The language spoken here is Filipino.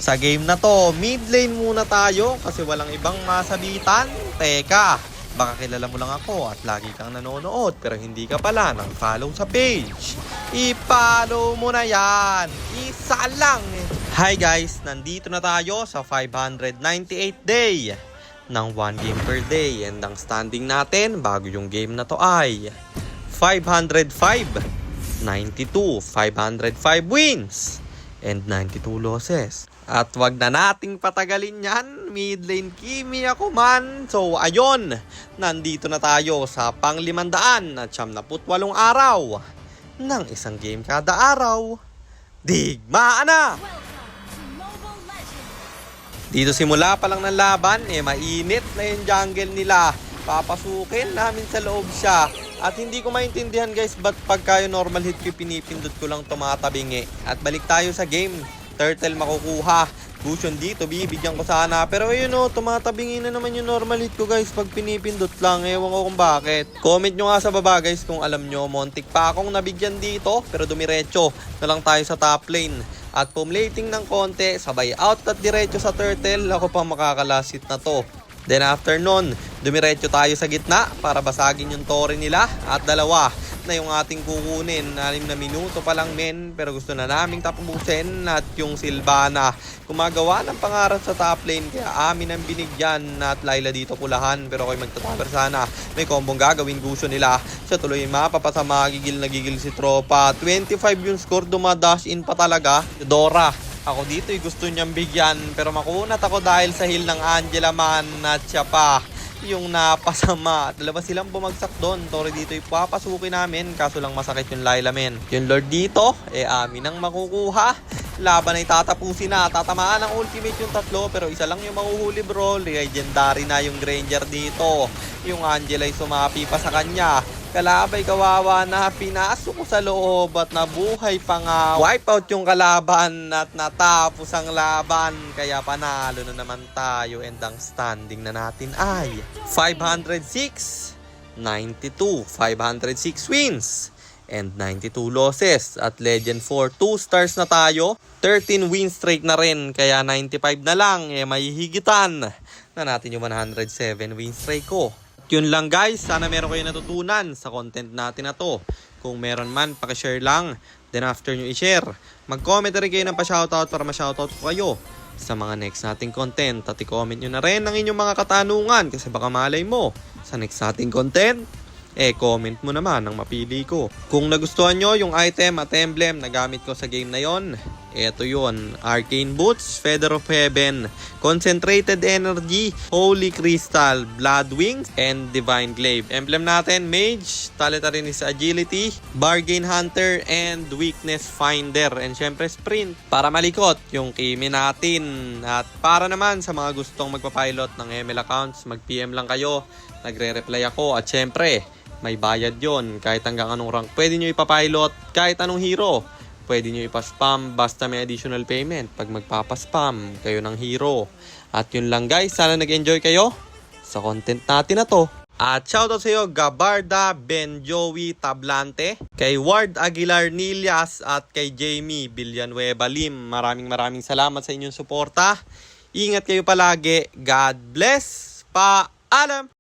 Sa game na to, mid lane muna tayo kasi walang ibang masabitan. Teka, baka kilala mo lang ako at lagi kang nanonood pero hindi ka pala nang follow sa page. I-follow mo na yan. Isa lang. Hi guys, nandito na tayo sa 598 day ng 1 game per day. And ang standing natin bago yung game na to ay 505, 92, 505 wins, and 92 losses. At wag na nating patagalin yan, mid lane Kimi ako man. So ayun, nandito na tayo sa pang 500 at 78 araw ng isang game kada araw. Digmaan na! Dito simula pa lang ng laban, mainit na yung jungle nila. Papasukin namin sa loob siya. At hindi ko maintindihan guys, ba't pagka yung normal hit ko pinipindot ko lang tumatabingi. At balik tayo sa game. Turtle makukuha. Gusion dito, bibigyan ko sana. Pero ayun o, tumatabingi na naman yung normal hit ko guys pag pinipindot lang. Ewan ko kung bakit. Comment nyo nga sa baba guys kung alam nyo. Montik pa akong nabigyan dito, pero dumiretso na lang tayo sa top lane. At pumlating ng konti, sabay out at diretso sa turtle. Ako pa makakalasit na to. Then after nun, dumiretso tayo sa gitna para basagin yung tore nila. At dalawa na yung ating kukunin. 6 na minuto pa lang men, pero gusto na naming tapusin. At yung Sylvana, gumagawa ng pangarap sa top lane, kaya amin ang binigyan. At Layla dito pulahan, pero ako'y magtataper sana. May kombong gagawin gusto nila. Siya tuloy mapapasama, gigil na gigil si tropa. 25 yung score, dumadash in pa talaga. Dora, ako dito'y gusto niyang bigyan, pero makunat ako dahil sa heal ng Angela man. At siya pa yung napasama. Dalawa silang bumagsak doon. Tore dito ipapasukin namin, kaso lang masakit yung Layla men. Yung Lord dito, amin ang makukuha. Laban ay tatapusin na. Tatamaan ng ultimate yung tatlo, pero isa lang yung mahuhuli bro. Legendary na yung Granger dito. Yung Angela ay sumapi pa sa kanya. Kalabay kawawa na, pinasok ko sa loob at nabuhay pa nga. Wipe out yung kalaban at natapos ang laban. Kaya panalo na naman tayo, and ang standing na natin ay 506, 92, 506 wins and 92 losses. At Legend 4, 2 stars na tayo. 13 win streak na rin, kaya 95 na lang. May higitan na natin yung 107 win streak ko. Yun lang guys, sana meron kayo natutunan sa content natin na to. Kung meron man, pakishare lang. Then after nyo i-share, mag-comment na rin kayo ng pa-shoutout para ma-shoutout ko kayo sa mga next nating content. At i-comment nyo na rin ang inyong mga katanungan, kasi baka malay mo sa next nating content, comment mo naman ang mapili ko. Kung nagustuhan nyo yung item at emblem na gamit ko sa game na yon, eto yun: Arcane Boots, Feather of Heaven, Concentrated Energy, Holy Crystal, Blood Wings, and Divine Glaive. Emblem natin, Mage, Talentarin's Agility, Bargain Hunter, and Weakness Finder. And syempre Sprint, para malikot yung Kimi natin. At para naman sa mga gustong magpapilot ng ML accounts, mag-PM lang kayo, nagre-reply ako. At syempre, may bayad yon. Kahit hanggang anong rank pwede nyo ipapilot, kahit anong hero pwede nyo ipaspam, basta may additional payment pag magpapaspam kayo ng hero. At yun lang guys, sana nag-enjoy kayo sa content natin na to. At shoutout sa iyo Gabarda Ben Joey Tablante, kay Ward Aguilar Nilias, at kay Jamie Villanueva Lim. Maraming salamat sa inyong suporta. Ingat kayo palagi. God bless. Paalam.